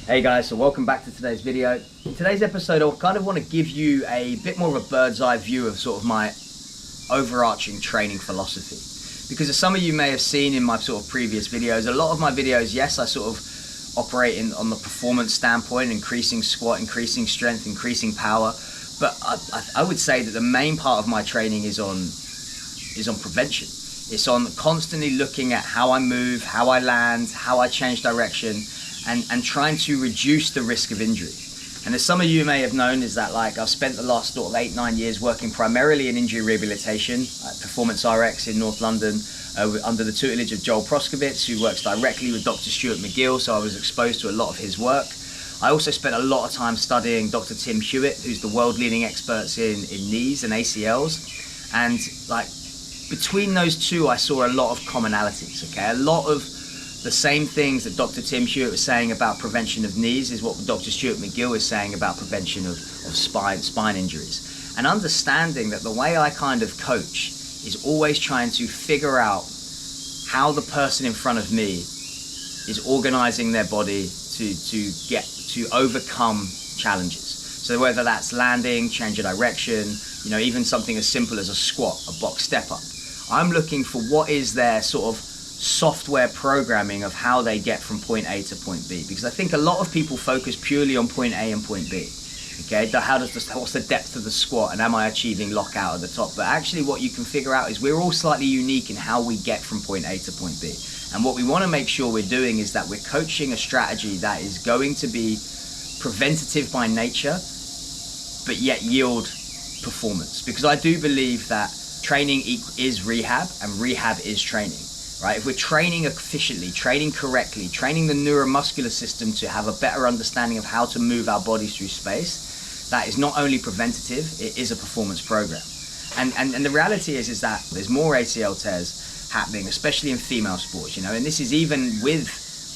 Hey guys, so welcome back to today's video. In today's episode, I kind of want to give you a bit more of a bird's eye view of sort of my overarching training philosophy. Because as some of you may have seen in my sort of previous videos, a lot of my videos, yes, I sort of operate on the performance standpoint, increasing squat, increasing strength, increasing power. But I would say that the main part of my training is on prevention. It's on constantly looking at how I move, how I land, how I change direction, and trying to reduce the risk of injury. And as some of you may have known, is that like I've spent the last sort of 8-9 years working primarily in injury rehabilitation at Performance RX in North London, under the tutelage of Joel Proskowitz, who works directly with Dr. Stuart McGill, so I was exposed to a lot of his work. I also spent a lot of time studying Dr. Tim Hewitt, who's the world leading experts in knees and ACLs. And like between those two, I saw a lot of commonalities, okay? A lot of the same things that Dr. Tim Hewitt was saying about prevention of knees is what Dr. Stuart McGill is saying about prevention of spine injuries. And understanding that the way I kind of coach is always trying to figure out how the person in front of me is organizing their body to overcome challenges. So whether that's landing, change of direction, even something as simple as a squat, a box step up. I'm looking for what is their sort of software programming of how they get from point A to point B, because I think a lot of people focus purely on point A and point B. Okay, what's the depth of the squat and am I achieving lockout at the top? But actually what you can figure out is we're all slightly unique in how we get from point A to point B. And what we want to make sure we're doing is that we're coaching a strategy that is going to be preventative by nature, but yet yield performance. Because I do believe that training is rehab and rehab is training. Right? If we're training efficiently, training correctly, training the neuromuscular system to have a better understanding of how to move our bodies through space, that is not only preventative, it is a performance program. And the reality is that there's more ACL tears happening, especially in female sports, and this is even with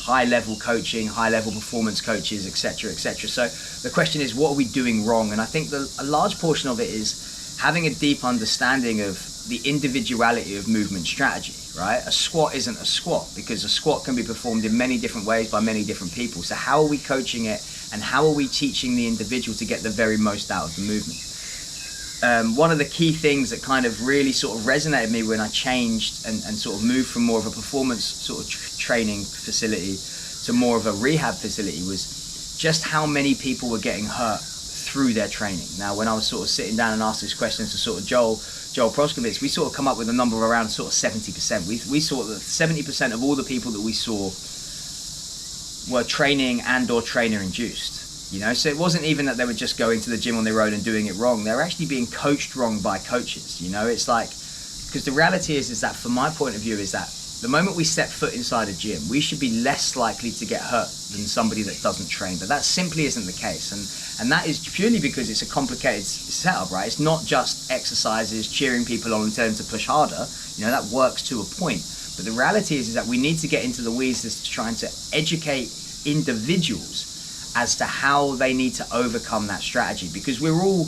high-level coaching, high-level performance coaches, etc., etc. So the question is, what are we doing wrong? And I think a large portion of it is having a deep understanding of the individuality of movement strategy, right? A squat isn't a squat because a squat can be performed in many different ways by many different people. So how are we coaching it and how are we teaching the individual to get the very most out of the movement? One of the key things that kind of really sort of resonated with me when I changed and sort of moved from more of a performance sort of training facility to more of a rehab facility was just how many people were getting hurt through their training. Now, when I was sort of sitting down and asked this question to sort of Joel Proskowitz, we sort of come up with a number of around sort of 70%. We saw that 70% of all the people that we saw were training and or trainer induced. So it wasn't even that they were just going to the gym on their own and doing it wrong. They're actually being coached wrong by coaches. It's like, because the reality is that from my point of view is that the moment we step foot inside a gym, we should be less likely to get hurt than somebody that doesn't train. But that simply isn't the case. And that is purely because it's a complicated setup, right? It's not just exercises, cheering people on and telling them to push harder. That works to a point. But the reality is that we need to get into the weeds as to trying to educate individuals as to how they need to overcome that strategy. Because we're all,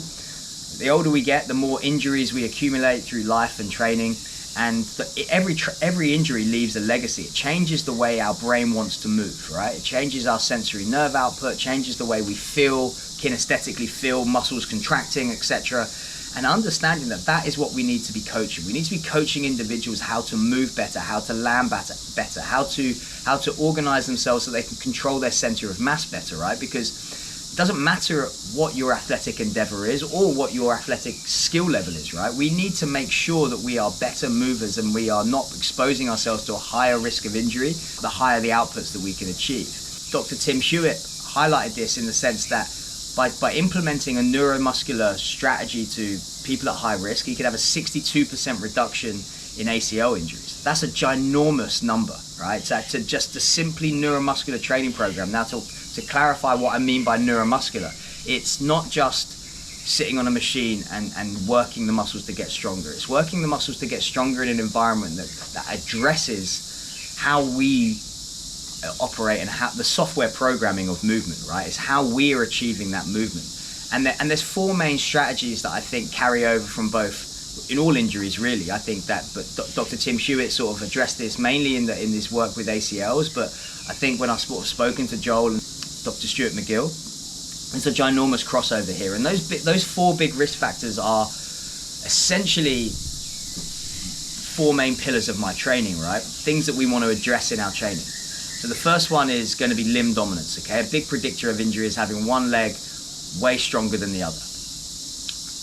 the older we get, the more injuries we accumulate through life and training. And every injury leaves a legacy. It changes the way our brain wants to move, right? It changes our sensory nerve output, changes the way we feel, kinesthetically feel, muscles contracting, etc. And understanding that is what we need to be coaching. We need to be coaching individuals how to move better, how to land better, how to organize themselves so they can control their center of mass better, right? Because it doesn't matter what your athletic endeavor is or what your athletic skill level is, right? We need to make sure that we are better movers and we are not exposing ourselves to a higher risk of injury, the higher the outputs that we can achieve. Dr. Tim Hewitt highlighted this in the sense that by implementing a neuromuscular strategy to people at high risk, you could have a 62% reduction in ACL injuries. That's a ginormous number, right? So to just a simply neuromuscular training program. Now to clarify what I mean by neuromuscular, it's not just sitting on a machine and working the muscles to get stronger. It's working the muscles to get stronger in an environment that addresses how we operate and how the software programming of movement, right? It's how we are achieving that movement. And there's four main strategies that I think carry over from both in all injuries, really. I think that, but Dr. Tim Hewitt sort of addressed this mainly in this work with ACLs, but I think when I've sort of spoken to Joel and Dr. Stuart McGill. There's a ginormous crossover here, and those 4 big risk factors are essentially 4 main pillars of my training, right? Things that we want to address in our training. So the first one is going to be limb dominance, okay? A big predictor of injury is having one leg way stronger than the other.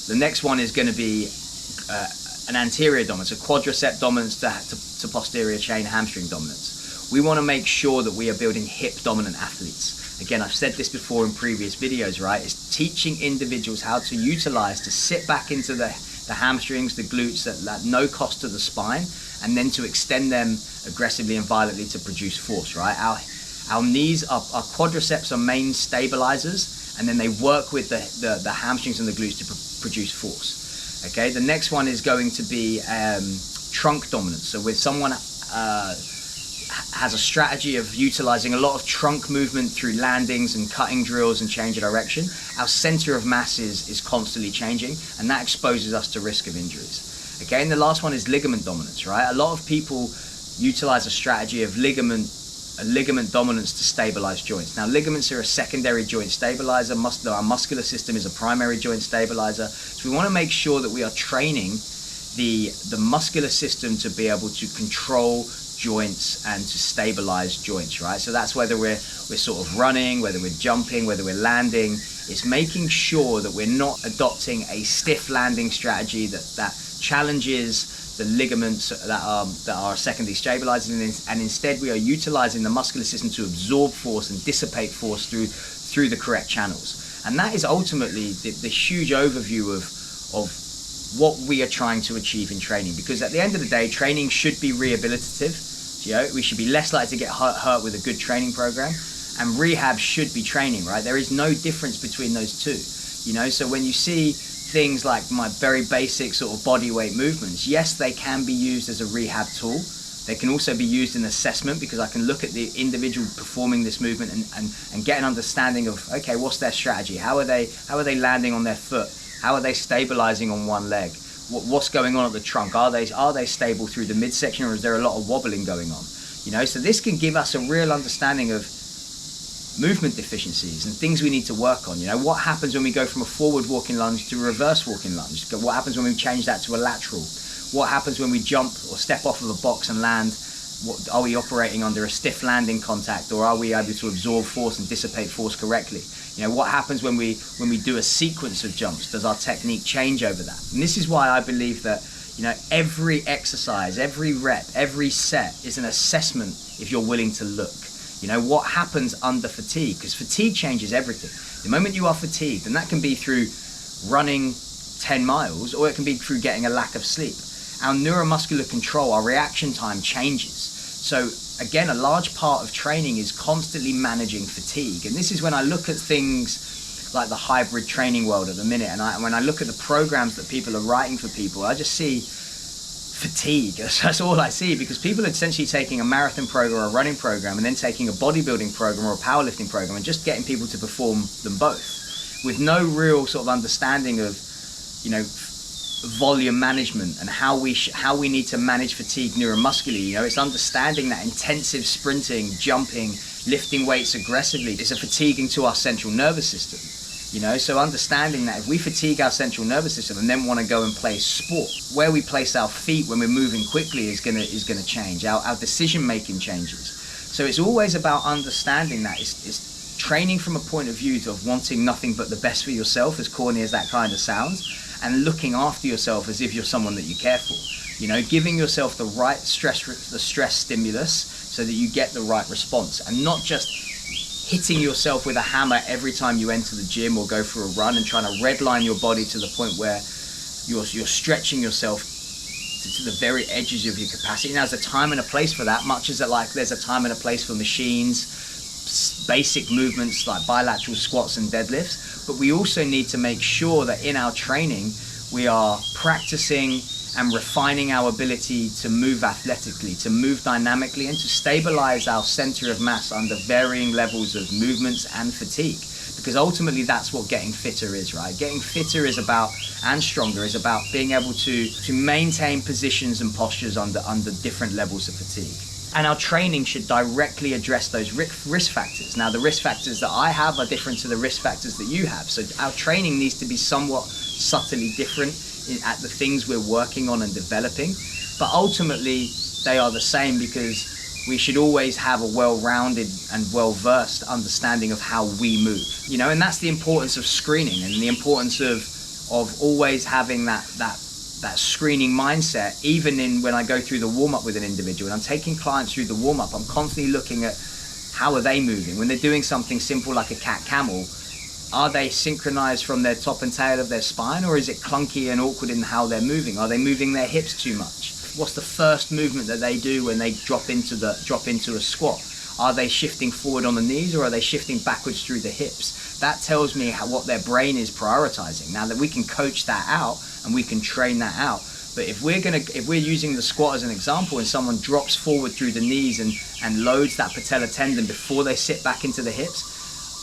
The next one is going to be an anterior dominance, a quadricep dominance to posterior chain hamstring dominance. We want to make sure that we are building hip dominant athletes. Again, I've said this before in previous videos, right? It's teaching individuals how to utilize, to sit back into the hamstrings, the glutes at no cost to the spine, and then to extend them aggressively and violently to produce force, right? Our knees, our quadriceps are main stabilizers, and then they work with the hamstrings and the glutes to produce force. Okay, the next one is going to be trunk dominance. So with someone has a strategy of utilizing a lot of trunk movement through landings and cutting drills and change of direction, our center of mass is constantly changing, and that exposes us to risk of injuries. Okay, and the last one is ligament dominance, right? A lot of people utilize a strategy of ligament dominance to stabilize joints. Now, ligaments are a secondary joint stabilizer. Our muscular system is a primary joint stabilizer. So we want to make sure that we are training the muscular system to be able to control joints and to stabilize joints, right? So that's whether we're sort of running, whether we're jumping, whether we're landing. It's making sure that we're not adopting a stiff landing strategy that challenges the ligaments that are secondary stabilizing, and instead we are utilizing the muscular system to absorb force and dissipate force through the correct channels. And that is ultimately the huge overview of what we are trying to achieve in training, because at the end of the day, training should be rehabilitative. We should be less likely to get hurt with a good training program, and rehab should be training, right? There is no difference between those two. So when you see things like my very basic sort of body weight movements, yes, they can be used as a rehab tool. They can also be used in assessment, because I can look at the individual performing this movement and get an understanding of, okay, what's their strategy? How are they landing on their foot? How are they stabilizing on one leg? What's going on at the trunk? Are they stable through the midsection, or is there a lot of wobbling going on? So this can give us a real understanding of movement deficiencies and things we need to work on. What happens when we go from a forward walking lunge to a reverse walking lunge? What happens when we change that to a lateral? What happens when we jump or step off of a box and land? Are we operating under a stiff landing contact, or are we able to absorb force and dissipate force correctly? What happens when we do a sequence of jumps? Does our technique change over that? And this is why I believe that every exercise, every rep, every set is an assessment if you're willing to look. What happens under fatigue? Because fatigue changes everything. The moment you are fatigued, and that can be through running 10 miles, or it can be through getting a lack of sleep, our neuromuscular control, our reaction time changes. So again, a large part of training is constantly managing fatigue. And this is when I look at things like the hybrid training world at the minute, and when I look at the programs that people are writing for people, I just see fatigue. That's all I see, because people are essentially taking a marathon program or a running program and then taking a bodybuilding program or a powerlifting program and just getting people to perform them both with no real sort of understanding of volume management and how we need to manage fatigue neuromuscularly. It's understanding that intensive sprinting, jumping, lifting weights aggressively is a fatiguing to our central nervous system. So understanding that if we fatigue our central nervous system and then want to go and play sport, where we place our feet when we're moving quickly is gonna change. Our decision making changes. So it's always about understanding that. It's training from a point of view of wanting nothing but the best for yourself, as corny as that kind of sounds, and looking after yourself as if you're someone that you care for. Giving yourself the right stress stimulus so that you get the right response, and not just hitting yourself with a hammer every time you enter the gym or go for a run and trying to redline your body to the point where you're stretching yourself to the very edges of your capacity. Now, there's a time and a place for that, much as there's a time and a place for machines, basic movements like bilateral squats and deadlifts, but we also need to make sure that in our training we are practicing and refining our ability to move athletically, to move dynamically, and to stabilize our center of mass under varying levels of movements and fatigue. Because ultimately that's what getting fitter is, right? Getting fitter is about, and stronger, is about being able to maintain positions and postures under different levels of fatigue. And our training should directly address those risk factors. Now, the risk factors that I have are different to the risk factors that you have. So our training needs to be somewhat subtly different at the things we're working on and developing. But ultimately, they are the same, because we should always have a well-rounded and well-versed understanding of how we move. You know, and that's the importance of screening, and the importance of always having that screening mindset. Even in when I go through the warm-up with an individual and I'm taking clients through the warm-up, I'm constantly looking at how are they moving. When they're doing something simple like a cat camel, are they synchronized from their top and tail of their spine, or is it clunky and awkward in how they're moving? Are they moving their hips too much? What's the first movement that they do when they drop into a squat? Are they shifting forward on the knees, or are they shifting backwards through the hips? That tells me what their brain is prioritizing. Now that we can coach that out and we can train that out. But if we're using the squat as an example, and someone drops forward through the knees and loads that patella tendon before they sit back into the hips,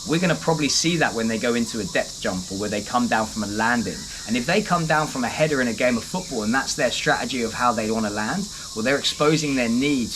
we're going to probably see that when they go into a depth jump, or where they come down from a landing. And if they come down from a header in a game of football, and that's their strategy of how they want to land, well, they're exposing their knee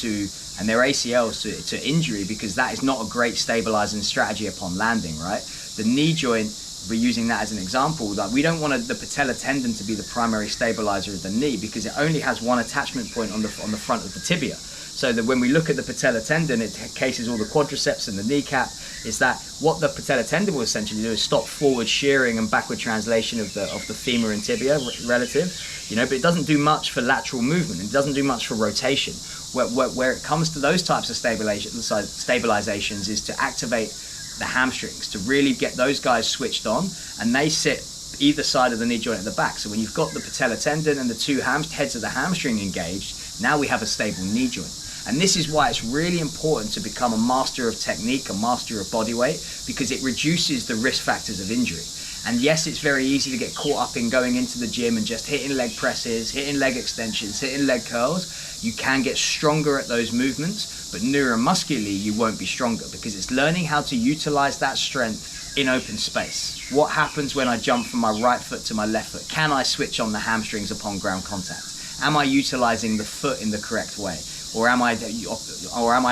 and their ACLs to injury, because that is not a great stabilizing strategy upon landing, right? The knee joint, we're using that as an example, that we don't want the patella tendon to be the primary stabilizer of the knee, because it only has one attachment point on the front of the tibia. So that when we look at the patella tendon, it cases all the quadriceps and the kneecap. Is that what the patella tendon will essentially do, is stop forward shearing and backward translation of the femur and tibia relative, you know, but it doesn't do much for lateral movement. It doesn't do much for rotation. Where it comes to those types of stabilizations is to activate the hamstrings, to really get those guys switched on, and they sit either side of the knee joint at the back. So when you've got the patella tendon and the two heads of the hamstring engaged, now we have a stable knee joint. And this is why it's really important to become a master of technique, a master of body weight, because it reduces the risk factors of injury. And yes, it's very easy to get caught up in going into the gym and just hitting leg presses, hitting leg extensions, hitting leg curls. You can get stronger at those movements, but neuromuscularly you won't be stronger, because it's learning how to utilize that strength in open space. What happens when I jump from my right foot to my left foot? Can I switch on the hamstrings upon ground contact? Am I utilizing the foot in the correct way? Or am I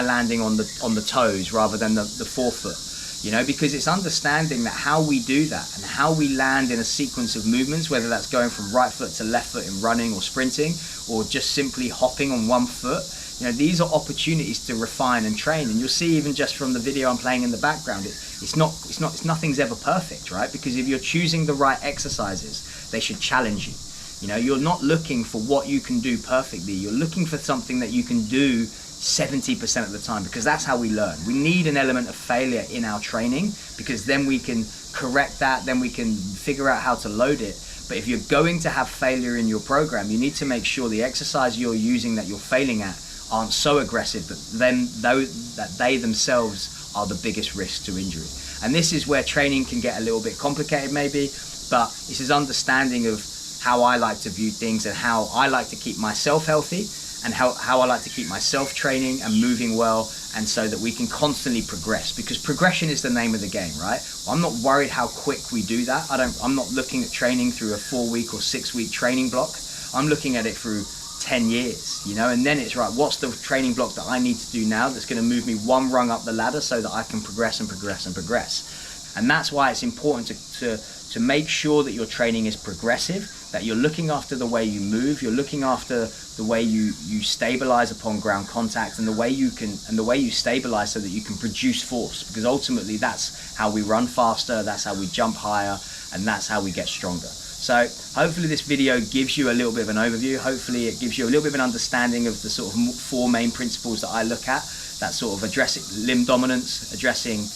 landing on the toes rather than the forefoot? You know, because it's understanding that how we do that and how we land in a sequence of movements, whether that's going from right foot to left foot in running or sprinting, or just simply hopping on one foot. You know, these are opportunities to refine and train. And you'll see, even just from the video I'm playing in the background, nothing's ever perfect, right? Because if you're choosing the right exercises, they should challenge you. You know, you're not looking for what you can do perfectly. You're looking for something that you can do 70% of the time, because that's how we learn. We need an element of failure in our training, because then we can correct that, then we can figure out how to load it. But if you're going to have failure in your program, you need to make sure the exercise you're using that you're failing at aren't so aggressive that they themselves are the biggest risk to injury. And this is where training can get a little bit complicated maybe, but this is understanding of how I like to view things, and how I like to keep myself healthy, and how I like to keep myself training and moving well, and so that we can constantly progress, because progression is the name of the game, right? Well, I'm not worried how quick we do that. I'm not looking at training through a 4-week or 6-week training block. I'm looking at it through 10 years, you know, and then it's right, what's the training block that I need to do now that's going to move me one rung up the ladder so that I can progress and progress and progress. And that's why it's important to make sure that your training is progressive, that you're looking after the way you move, you're looking after the way you stabilize upon ground contact, and the way you stabilize so that you can produce force, because ultimately that's how we run faster, that's how we jump higher, and that's how we get stronger. So hopefully this video gives you a little bit of an overview. Hopefully it gives you a little bit of an understanding of the sort of 4 main principles that I look at, that sort of addressing limb dominance, addressing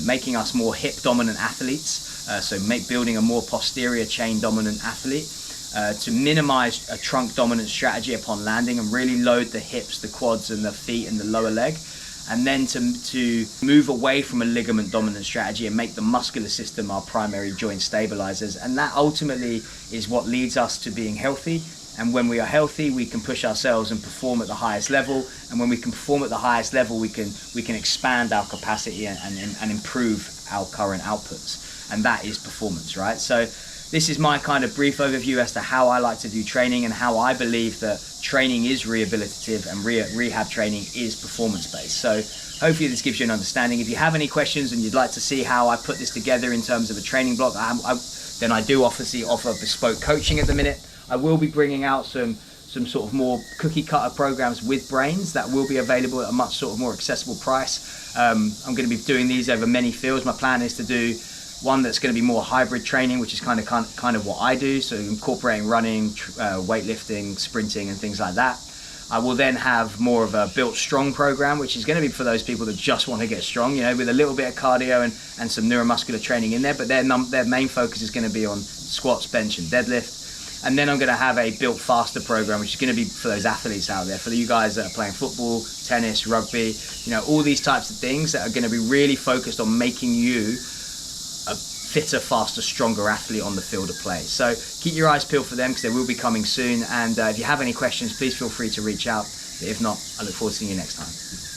making us more hip dominant athletes, building a more posterior chain dominant athlete, to minimize a trunk dominant strategy upon landing and really load the hips, the quads and the feet and the lower leg, and then to move away from a ligament dominant strategy and make the muscular system our primary joint stabilizers. And that ultimately is what leads us to being healthy. And when we are healthy, we can push ourselves and perform at the highest level. And when we can perform at the highest level, we can expand our capacity and improve our current outputs. And that is performance, right? So this is my kind of brief overview as to how I like to do training and how I believe that training is rehabilitative and rehab training is performance-based. So hopefully this gives you an understanding. If you have any questions and you'd like to see how I put this together in terms of a training block, then I do obviously offer bespoke coaching at the minute. I will be bringing out some sort of more cookie cutter programs with brains that will be available at a much sort of more accessible price. I'm going to be doing these over many fields. My plan is to do one that's going to be more hybrid training, which is kind of what I do, so incorporating running, weightlifting, sprinting and things like that. I will then have more of a built strong program, which is going to be for those people that just want to get strong, you know, with a little bit of cardio and some neuromuscular training in there, but their main focus is going to be on squats, bench and deadlift. And then I'm going to have a built faster program, which is going to be for those athletes out there, for you guys that are playing football, tennis, rugby, you know, all these types of things that are going to be really focused on making you a fitter, faster, stronger athlete on the field of play. So keep your eyes peeled for them, because they will be coming soon. And if you have any questions, please feel free to reach out. But if not, I look forward to seeing you next time.